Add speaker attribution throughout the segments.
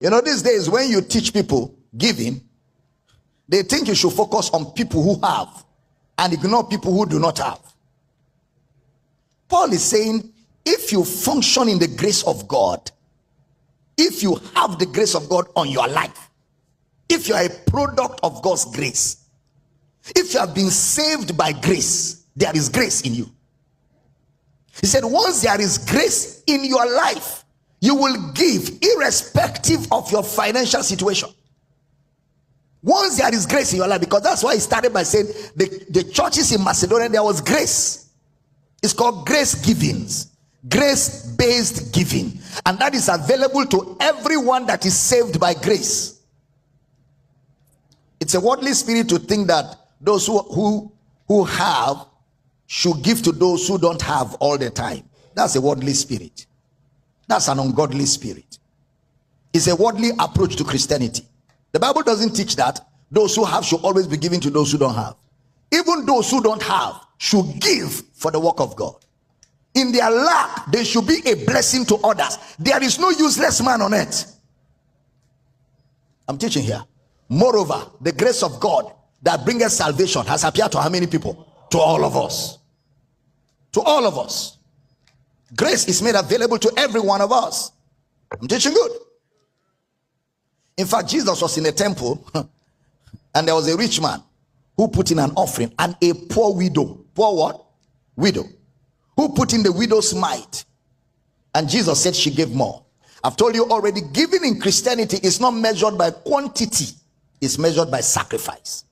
Speaker 1: You know, these days when you teach people giving, they think you should focus on people who have and ignore people who do not have. Paul is saying, if you function in the grace of God, if you have the grace of God on your life, if you are a product of God's grace, if you have been saved by grace, there is grace in you. He said, once there is grace in your life, you will give irrespective of your financial situation. Once there is grace in your life, because that's why he started by saying the churches in Macedonia, there was grace. It's called grace givings, grace-based giving, and that is available to everyone that is saved by grace. It's a worldly spirit to think that those who have should give to those who don't have all the time. That's a worldly spirit. That's an ungodly spirit. It's a worldly approach to Christianity. The Bible doesn't teach that those who have should always be giving to those who don't have. Even those who don't have should give for the work of God. In their lack, they should be a blessing to others. There is no useless man on earth. I'm teaching here. Moreover, the grace of God that bringeth salvation has appeared to how many people? To all of us. To all of us. Grace is made available to every one of us. I'm teaching good. In fact, Jesus was in a temple and there was a rich man who put in an offering, and a poor widow. Poor what? Widow. Who put in the widow's mite. And Jesus said she gave more. I've told you already, giving in Christianity is not measured by quantity. It's measured by sacrifice.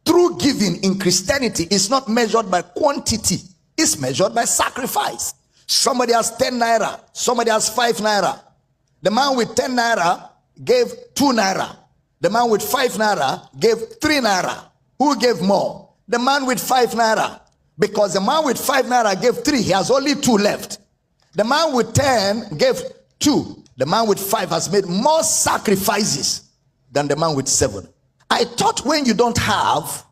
Speaker 1: True giving in Christianity is not measured by quantity. It's measured by sacrifice. Somebody has 10 naira. Somebody has 5 naira. The man with 10 naira gave 2 naira. The man with 5 naira gave 3 naira. Who gave more? The man with 5 naira. Because the man with 5 naira gave 3. He has only 2 left. The man with 10 gave 2. The man with 5 has made more sacrifices than the man with 7. I thought when you don't have,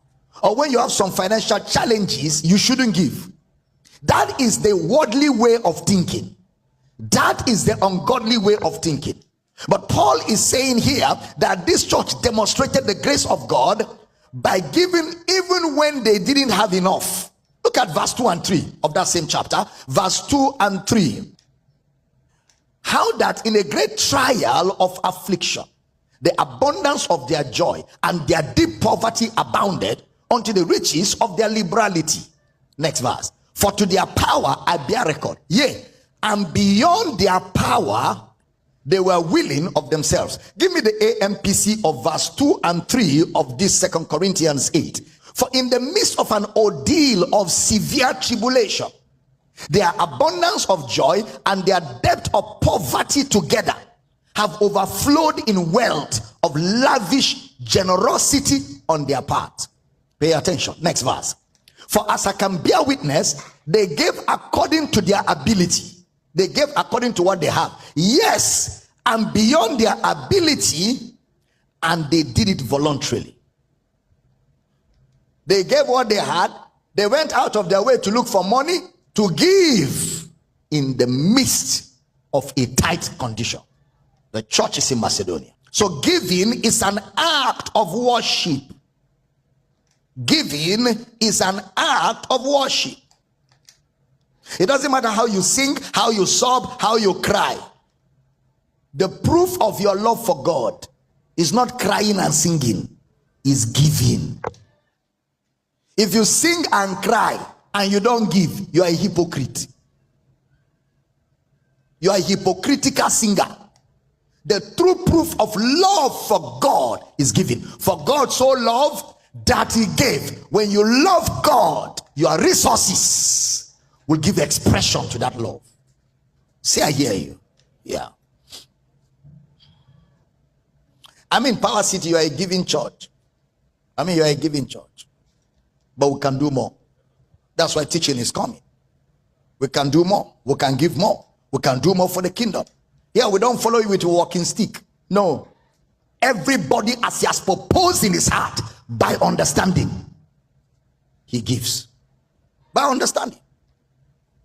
Speaker 1: or when you have some financial challenges, you shouldn't give. That is the worldly way of thinking. That is the ungodly way of thinking. But Paul is saying here that this church demonstrated the grace of God by giving even when they didn't have enough. Look at verse 2 and 3 of that same chapter. Verse 2 and 3. How that in a great trial of affliction, the abundance of their joy and their deep poverty abounded unto the riches of their liberality. Next verse. For to their power I bear record. Yea, and beyond their power they were willing of themselves. Give me the AMPC of verse 2 and 3 of this 2 Corinthians 8. For in the midst of an ordeal of severe tribulation, their abundance of joy and their depth of poverty together have overflowed in wealth of lavish generosity on their part. Pay attention. Next verse. For as I can bear witness, they gave according to their ability. They gave according to what they have. Yes, and beyond their ability, and they did it voluntarily. They gave what they had. They went out of their way to look for money to give in the midst of a tight condition. The church is in Macedonia. So giving is an act of worship. Giving is an act of worship. It doesn't matter how you sing, how you sob, how you cry. The proof of your love for God is not crying and singing, is giving. If you sing and cry and you don't give, you are a hypocrite. You are a hypocritical singer. The true proof of love for God is giving. For God so loved that he gave. When you love God, your resources will give expression to that love. Say, I hear you. Yeah. I mean, Power City, you are a giving church. You are a giving church. But we can do more. That's why teaching is coming. We can do more. We can give more. We can do more for the kingdom. Yeah, we don't follow you with a walking stick. No. Everybody as he has proposed in his heart, by understanding, he gives. By understanding.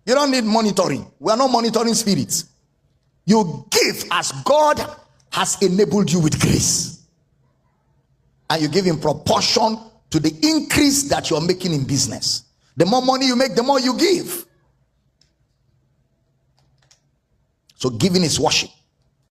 Speaker 1: You don't need monitoring. We are not monitoring spirits. You give as God has enabled you with grace. And you give in proportion to the increase that you're making in business. The more money you make, the more you give. So giving is worship.